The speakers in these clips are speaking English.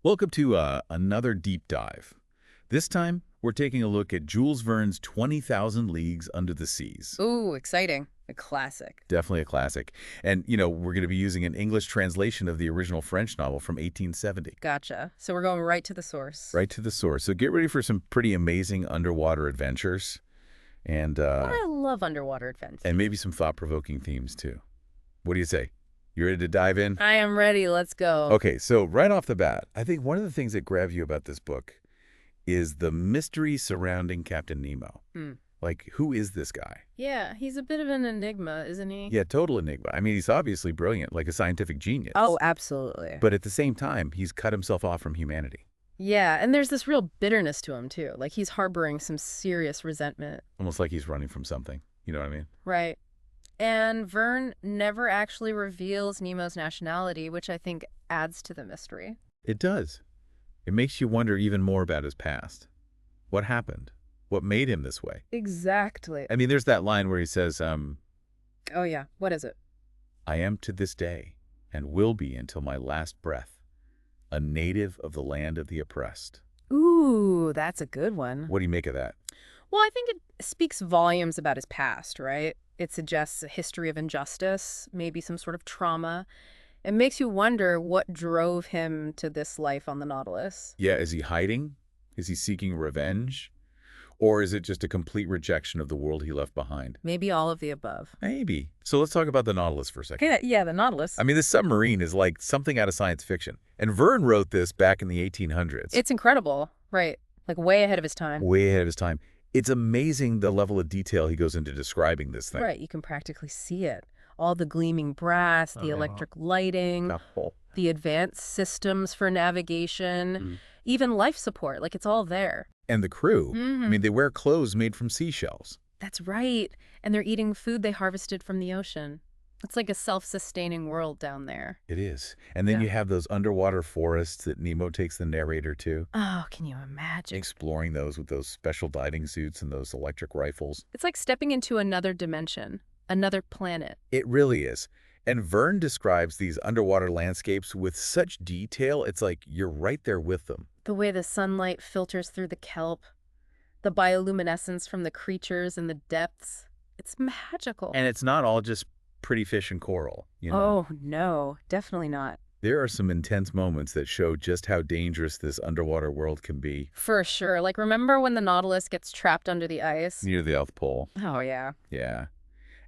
Welcome to another deep dive. This time, we're taking a look at Jules Verne's 20,000 Leagues Under the Seas. Ooh, exciting. A classic. Definitely a classic. And, we're going to be using an English translation of the original French novel from 1870. Gotcha. So we're going right to the source. Right to the source. So get ready for some pretty amazing underwater adventures and, I love underwater adventures. and maybe some thought-provoking themes, too. What do you say? You ready to dive in? I am ready. Let's go. Okay, so right off the bat, I think one of the things that grab you about this book is the mystery surrounding Captain Nemo. Hmm. Like, who is this guy? Yeah, he's a bit of an enigma, isn't he? Yeah, total enigma. I mean, he's obviously brilliant, like a scientific genius. Oh, absolutely. But at the same time, he's cut himself off from humanity. Yeah, and there's this real bitterness to him, too. Like he's harboring some serious resentment. Almost like he's running from something. You know what I mean? Right. And Verne never actually reveals Nemo's nationality, which I think adds to the mystery. It does. It makes you wonder even more about his past. What happened? What made him this way? Exactly. I mean, there's that line where he says, Oh, yeah. What is it? I am to this day, and will be until my last breath, a native of the land of the oppressed. Ooh, that's a good one. What do you make of that? Well, I think it speaks volumes about his past, right? It suggests a history of injustice, maybe some sort of trauma. It makes you wonder what drove him to this life on the Nautilus. Yeah, is he hiding? Is he seeking revenge? Or is it just a complete rejection of the world he left behind? Maybe all of the above. Maybe. So let's talk about the Nautilus for a second. Okay, yeah, the Nautilus. I mean, this submarine is like something out of science fiction. And Verne wrote this back in the 1800s. It's incredible, right? Like way ahead of his time. Way ahead of his time. It's amazing the level of detail he goes into describing this thing. Right, you can practically see it. All the gleaming brass, the electric lighting, the advanced systems for navigation, even life support, like it's all there. And the crew, I mean, they wear clothes made from seashells. That's right. And they're eating food they harvested from the ocean. It's like a self-sustaining world down there. It is. And then Yeah. you have those underwater forests that Nemo takes the narrator to, Oh, can you imagine? exploring those with those special diving suits and those electric rifles. It's like stepping into another dimension, another planet. It really is. And Verne describes these underwater landscapes with such detail, it's like you're right there with them. The way the sunlight filters through the kelp, the bioluminescence from the creatures in the depths. It's magical. And it's not all just pretty fish and coral, Oh, no, definitely not. There are some intense moments that show just how dangerous this underwater world can be For sure. Like, remember when the Nautilus gets trapped under the ice? near the South Pole. Oh, yeah. Yeah.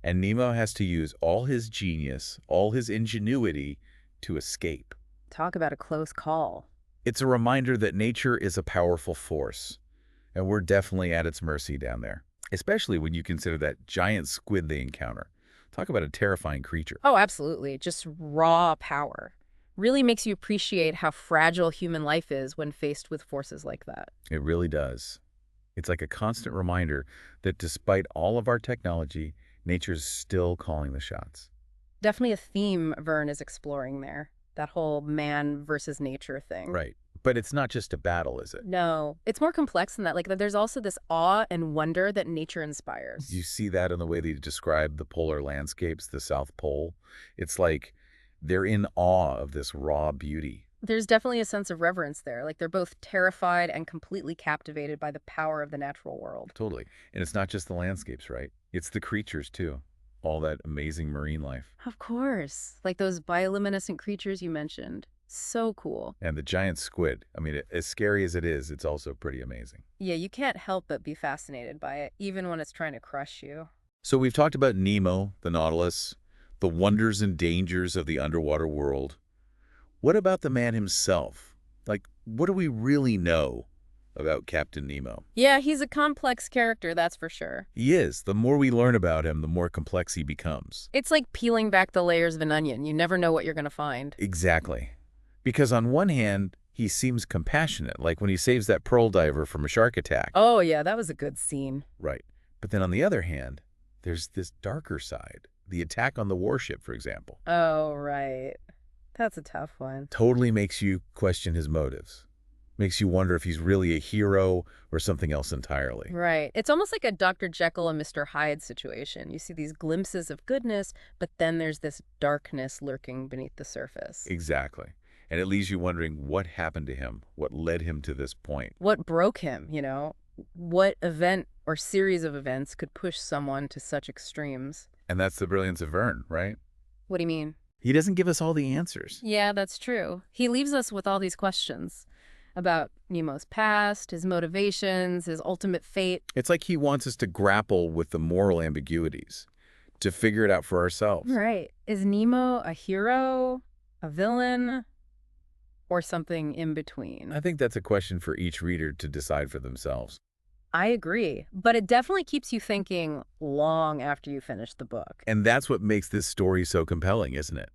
And Nemo has to use all his genius, all his ingenuity to escape. Talk about a close call. It's a reminder that nature is a powerful force, and we're definitely at its mercy down there, especially when you consider that giant squid they encounter. Talk about a terrifying creature. Oh, absolutely. Just raw power. Really makes you appreciate how fragile human life is when faced with forces like that. It really does. It's like a constant reminder that despite all of our technology, nature's still calling the shots. Definitely a theme Verne is exploring there. That whole man versus nature thing. Right. But it's not just a battle, is it? No, it's more complex than that. Like, there's also this awe and wonder that nature inspires. You see that in the way they describe the polar landscapes, the South Pole. It's like they're in awe of this raw beauty. There's definitely a sense of reverence there. Like, they're both terrified and completely captivated by the power of the natural world. Totally. And it's not just the landscapes, right? It's the creatures, too. All that amazing marine life. Of course. Like those bioluminescent creatures you mentioned. So cool. And the giant squid. I mean, as scary as it is, it's also pretty amazing. Yeah, you can't help but be fascinated by it, even when it's trying to crush you. So we've talked about Nemo, the Nautilus, the wonders and dangers of the underwater world. What about the man himself? Like, what do we really know about Captain Nemo? Yeah, he's a complex character, that's for sure. He is. The more we learn about him, the more complex he becomes. It's like peeling back the layers of an onion. You never know what you're going to find. Exactly. Because on one hand, he seems compassionate, like when he saves that pearl diver from a shark attack. Oh, yeah, that was a good scene. Right. But then on the other hand, there's this darker side. The attack on the warship, for example. Oh, right. That's a tough one. Totally makes you question his motives. Makes you wonder if he's really a hero or something else entirely. Right. It's almost like a Dr. Jekyll and Mr. Hyde situation. You see these glimpses of goodness, but then there's this darkness lurking beneath the surface. Exactly. And it leaves you wondering what happened to him, what led him to this point. What broke him, you know? What event or series of events could push someone to such extremes? And that's the brilliance of Verne, right? What do you mean? He doesn't give us all the answers. Yeah, that's true. He leaves us with all these questions about Nemo's past, his motivations, his ultimate fate. It's like he wants us to grapple with the moral ambiguities, to figure it out for ourselves. Right. Is Nemo a hero, a villain, or something in between? I think that's a question for each reader to decide for themselves. I agree, but it definitely keeps you thinking long after you finish the book. And that's what makes this story so compelling, isn't it?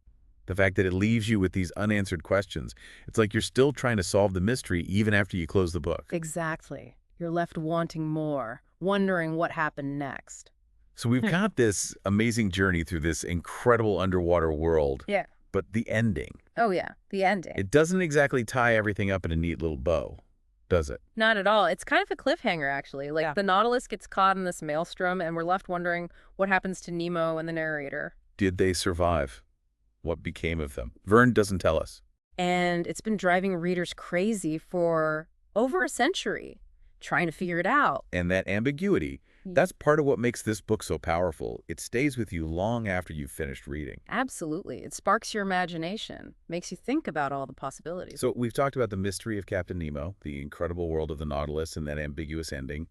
The fact that it leaves you with these unanswered questions. It's like you're still trying to solve the mystery even after you close the book. Exactly. You're left wanting more, wondering what happened next. So we've got this amazing journey through this incredible underwater world, Yeah. but the ending, Oh, yeah. The ending. it doesn't exactly tie everything up in a neat little bow, does it? Not at all. It's kind of a cliffhanger, actually. Like, the Nautilus gets caught in this maelstrom, and we're left wondering what happens to Nemo and the narrator. Did they survive? What became of them? Verne doesn't tell us. And it's been driving readers crazy for over a century, trying to figure it out. And that ambiguity, that's part of what makes this book so powerful. It stays with you long after you've finished reading. Absolutely. It sparks your imagination, makes you think about all the possibilities. So we've talked about the mystery of Captain Nemo, the incredible world of the Nautilus, and that ambiguous ending.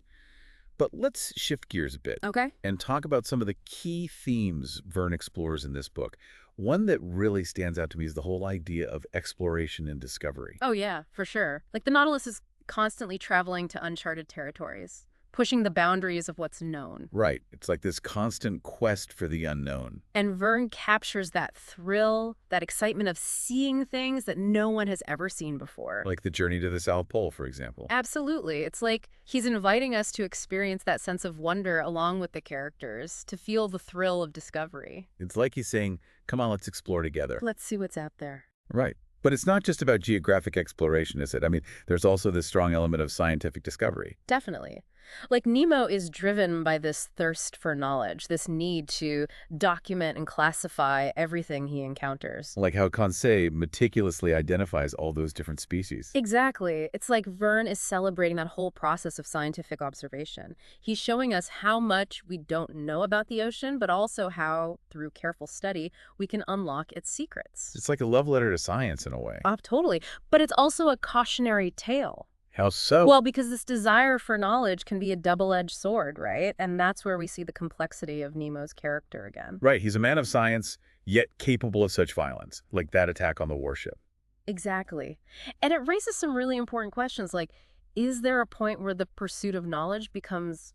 But let's shift gears a bit Okay. and talk about some of the key themes Verne explores in this book. One that really stands out to me is the whole idea of exploration and discovery. Oh, yeah, for sure. Like, the Nautilus is constantly traveling to uncharted territories, pushing the boundaries of what's known. Right. It's like this constant quest for the unknown. And Verne captures that thrill, that excitement of seeing things that no one has ever seen before. Like the journey to the South Pole, for example. Absolutely. It's like he's inviting us to experience that sense of wonder along with the characters, to feel the thrill of discovery. It's like he's saying, come on, let's explore together. Let's see what's out there. Right. But it's not just about geographic exploration, is it? I mean, there's also this strong element of scientific discovery. Definitely. Like, Nemo is driven by this thirst for knowledge, this need to document and classify everything he encounters. Like how Conseil meticulously identifies all those different species. Exactly. It's like Verne is celebrating that whole process of scientific observation. He's showing us how much we don't know about the ocean, but also how, through careful study, we can unlock its secrets. It's like a love letter to science in a way. Totally. But it's also a cautionary tale. How so? Well, because this desire for knowledge can be a double-edged sword, right? And that's where we see the complexity of Nemo's character again. Right, he's a man of science, yet capable of such violence, like that attack on the warship. Exactly. And it raises some really important questions, like, is there a point where the pursuit of knowledge becomes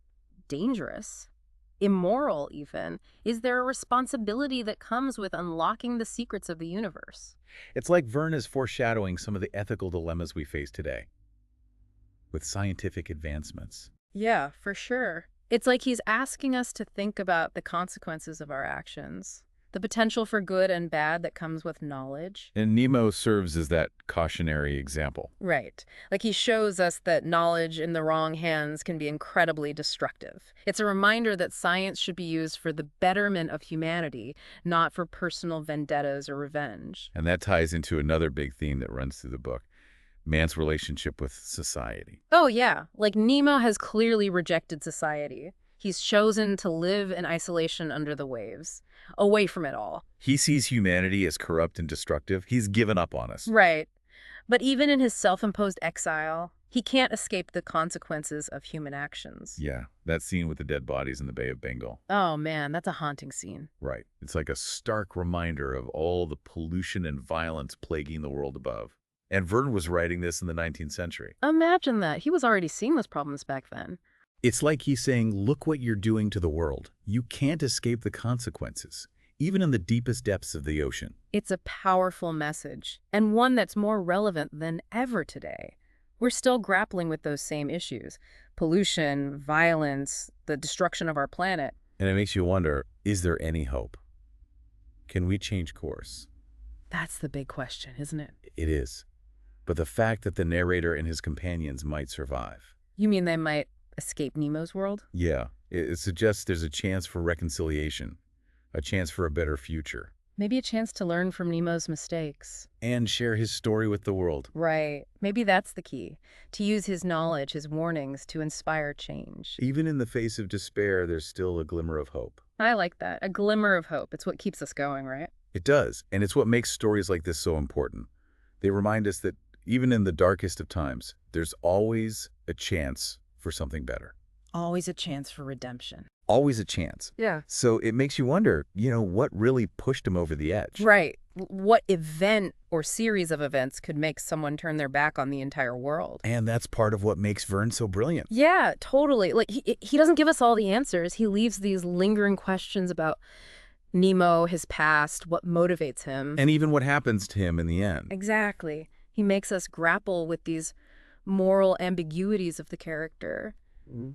dangerous? Immoral, even? Is there a responsibility that comes with unlocking the secrets of the universe? It's like Verne is foreshadowing some of the ethical dilemmas we face today with scientific advancements. Yeah, for sure. It's like he's asking us to think about the consequences of our actions, the potential for good and bad that comes with knowledge. And Nemo serves as that cautionary example. Right. Like, he shows us that knowledge in the wrong hands can be incredibly destructive. It's a reminder that science should be used for the betterment of humanity, not for personal vendettas or revenge. And that ties into another big theme that runs through the book: man's relationship with society. Oh, yeah. Like, Nemo has clearly rejected society. He's chosen to live in isolation under the waves, away from it all. He sees humanity as corrupt and destructive. He's given up on us. Right. But even in his self-imposed exile, he can't escape the consequences of human actions. Yeah, that scene with the dead bodies in the Bay of Bengal. Oh, man, that's a haunting scene. Right. It's like a stark reminder of all the pollution and violence plaguing the world above. And Verne was writing this in the 19th century. Imagine that. He was already seeing those problems back then. It's like he's saying, look what you're doing to the world. You can't escape the consequences, even in the deepest depths of the ocean. It's a powerful message, and one that's more relevant than ever today. We're still grappling with those same issues: pollution, violence, the destruction of our planet. And it makes you wonder, is there any hope? Can we change course? That's the big question, isn't it? It is. But the fact that the narrator and his companions might survive. You mean they might escape Nemo's world? Yeah, it suggests there's a chance for reconciliation, a chance for a better future. Maybe a chance to learn from Nemo's mistakes. And share his story with the world. Right. Maybe that's the key. To use his knowledge, his warnings, to inspire change. Even in the face of despair, there's still a glimmer of hope. I like that. A glimmer of hope. It's what keeps us going, right? It does, and it's what makes stories like this so important. They remind us that even in the darkest of times, there's always a chance for something better. Always a chance for redemption. Always a chance. Yeah. So it makes you wonder, what really pushed him over the edge? Right. What event or series of events could make someone turn their back on the entire world? And that's part of what makes Verne so brilliant. Yeah, totally. Like, he doesn't give us all the answers. He leaves these lingering questions about Nemo, his past, what motivates him. And even what happens to him in the end. Exactly. He makes us grapple with these moral ambiguities of the character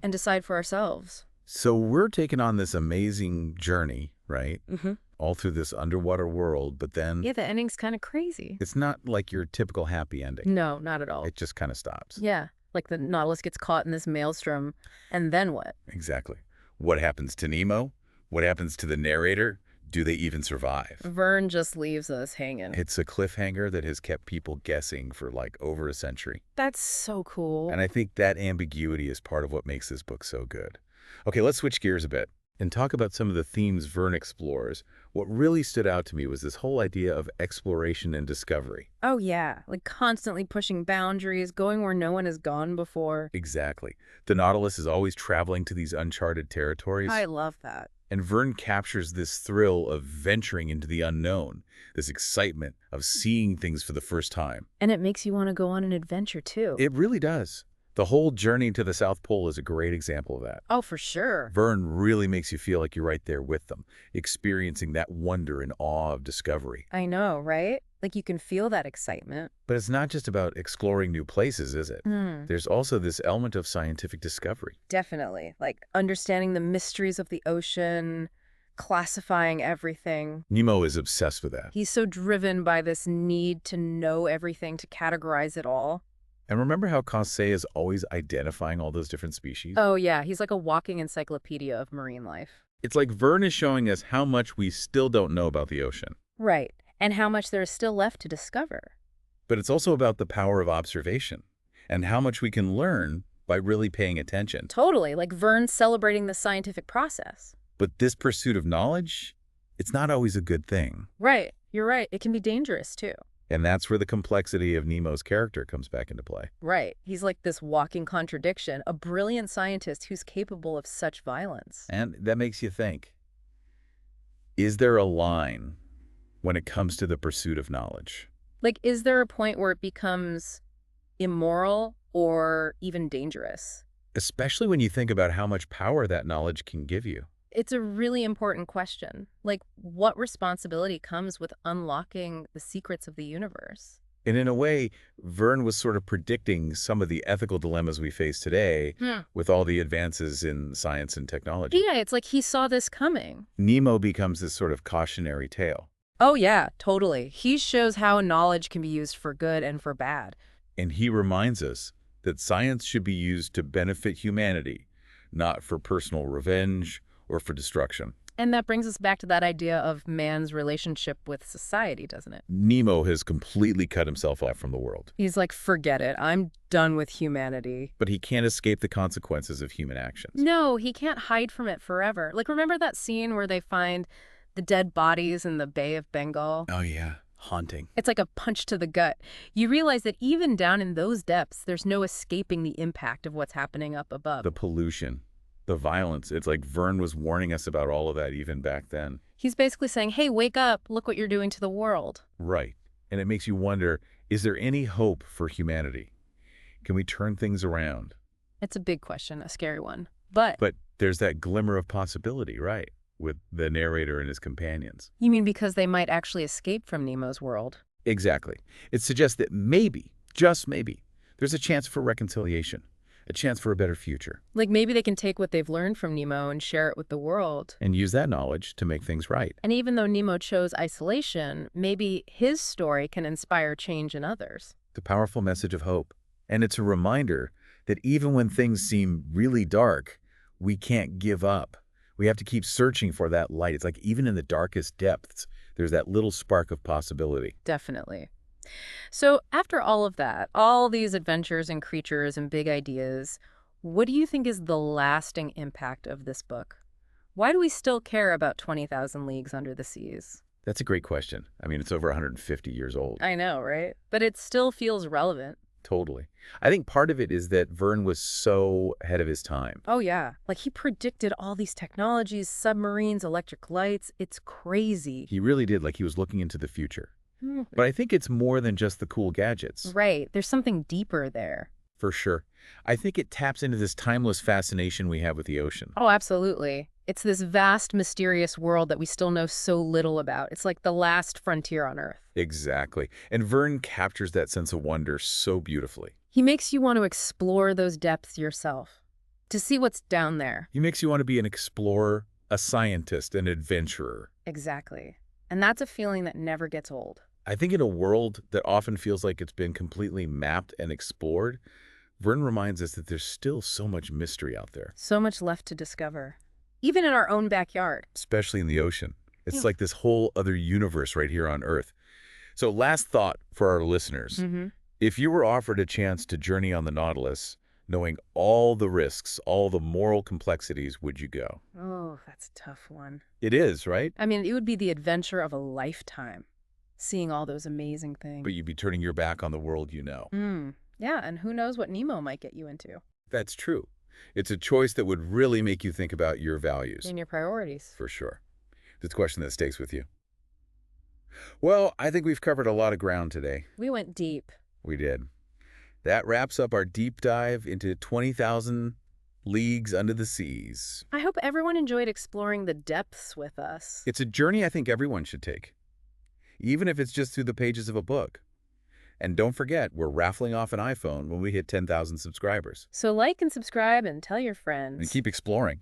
and decide for ourselves. So we're taking on this amazing journey, right? Mm-hmm. All through this underwater world, but then Yeah, the ending's kind of crazy. it's not like your typical happy ending. No, not at all. It just kind of stops. Yeah, like the Nautilus gets caught in this maelstrom, and then what? Exactly. What happens to Nemo? What happens to the narrator? Do they even survive? Verne just leaves us hanging. It's a cliffhanger that has kept people guessing for like over a century. That's so cool. And I think that ambiguity is part of what makes this book so good. Okay, let's switch gears a bit and talk about some of the themes Verne explores. What really stood out to me was this whole idea of exploration and discovery. Oh, yeah, like constantly pushing boundaries, going where no one has gone before. Exactly. The Nautilus is always traveling to these uncharted territories. I love that. And Verne captures this thrill of venturing into the unknown, this excitement of seeing things for the first time. And it makes you want to go on an adventure, too. It really does. The whole journey to the South Pole is a great example of that. Oh, for sure. Verne really makes you feel like you're right there with them, experiencing that wonder and awe of discovery. I know, right? Like you can feel that excitement. But it's not just about exploring new places, is it? There's also this element of scientific discovery. Definitely. Like understanding the mysteries of the ocean, classifying everything. Nemo is obsessed with that. He's so driven by this need to know everything, to categorize it all. And remember how Conseil is always identifying all those different species? Oh, yeah. He's like a walking encyclopedia of marine life. It's like Verne is showing us how much we still don't know about the ocean. Right. And how much there is still left to discover. But it's also about the power of observation and how much we can learn by really paying attention. Totally. Like Verne's celebrating the scientific process. But this pursuit of knowledge, it's not always a good thing. Right. You're right. It can be dangerous, too. And that's where the complexity of Nemo's character comes back into play. Right. He's like this walking contradiction, a brilliant scientist who's capable of such violence. And that makes you think, is there a line when it comes to the pursuit of knowledge? Like, is there a point where it becomes immoral or even dangerous? Especially when you think about how much power that knowledge can give you. It's a really important question. Like, what responsibility comes with unlocking the secrets of the universe? And in a way, Verne was sort of predicting some of the ethical dilemmas we face today with all the advances in science and technology. Yeah, it's like he saw this coming. Nemo becomes this sort of cautionary tale. Oh, yeah, totally. He shows how knowledge can be used for good and for bad. And he reminds us that science should be used to benefit humanity, not for personal revenge or for destruction. And that brings us back to that idea of man's relationship with society, doesn't it? Nemo has completely cut himself off from the world. He's like, forget it. I'm done with humanity. But he can't escape the consequences of human actions. No, he can't hide from it forever. Like, remember that scene where they find the dead bodies in the Bay of Bengal? Oh, yeah. Haunting. It's like a punch to the gut. You realize that even down in those depths, there's no escaping the impact of what's happening up above. The pollution. The violence. It's like Verne was warning us about all of that even back then. He's basically saying, hey, wake up. Look what you're doing to the world. Right. And it makes you wonder, is there any hope for humanity? Can we turn things around? It's a big question, a scary one. But there's that glimmer of possibility, right? With the narrator and his companions. You mean because they might actually escape from Nemo's world? Exactly. It suggests that maybe, just maybe, there's a chance for reconciliation. A chance for a better future. Like maybe they can take what they've learned from Nemo and share it with the world. And use that knowledge to make things right. And even though Nemo chose isolation, maybe his story can inspire change in others. The powerful message of hope. And it's a reminder that even when things seem really dark, we can't give up. We have to keep searching for that light. It's like even in the darkest depths, There's that little spark of possibility. Definitely. So after all of that, all these adventures and creatures and big ideas, what do you think is the lasting impact of this book? Why do we still care about 20,000 Leagues Under the Seas? That's a great question. I mean, it's over 150 years old. I know, right? But it still feels relevant. Totally. I think part of it is that Verne was so ahead of his time. Oh, yeah. Like he predicted all these technologies, submarines, electric lights. It's crazy. He really did, like he was looking into the future. Hmm. But I think it's more than just the cool gadgets. Right. There's something deeper there. For sure. I think it taps into this timeless fascination we have with the ocean. Oh, absolutely. It's this vast, mysterious world that we still know so little about. It's like the last frontier on Earth. Exactly. And Verne captures that sense of wonder so beautifully. He makes you want to explore those depths yourself, to see what's down there. He makes you want to be an explorer, a scientist, an adventurer. Exactly. And that's a feeling that never gets old. I think in a world that often feels like it's been completely mapped and explored, Verne reminds us that there's still so much mystery out there. So much left to discover. Even in our own backyard. Especially in the ocean. It's Yeah. like this whole other universe right here on Earth. So last thought for our listeners. Mm-hmm. If you were offered a chance to journey on the Nautilus, knowing all the risks, all the moral complexities, would you go? Oh, that's a tough one. It is, right? I mean, it would be the adventure of a lifetime, seeing all those amazing things. But you'd be turning your back on the world you know. Yeah, and who knows what Nemo might get you into. That's true. It's a choice that would really make you think about your values. And your priorities. For sure. It's a question that stays with you. Well, I think we've covered a lot of ground today. We went deep. We did. That wraps up our deep dive into 20,000 Leagues Under the Seas. I hope everyone enjoyed exploring the depths with us. It's a journey I think everyone should take, even if it's just through the pages of a book. And don't forget, we're raffling off an iPhone when we hit 10,000 subscribers. So like and subscribe and tell your And friends. keep exploring.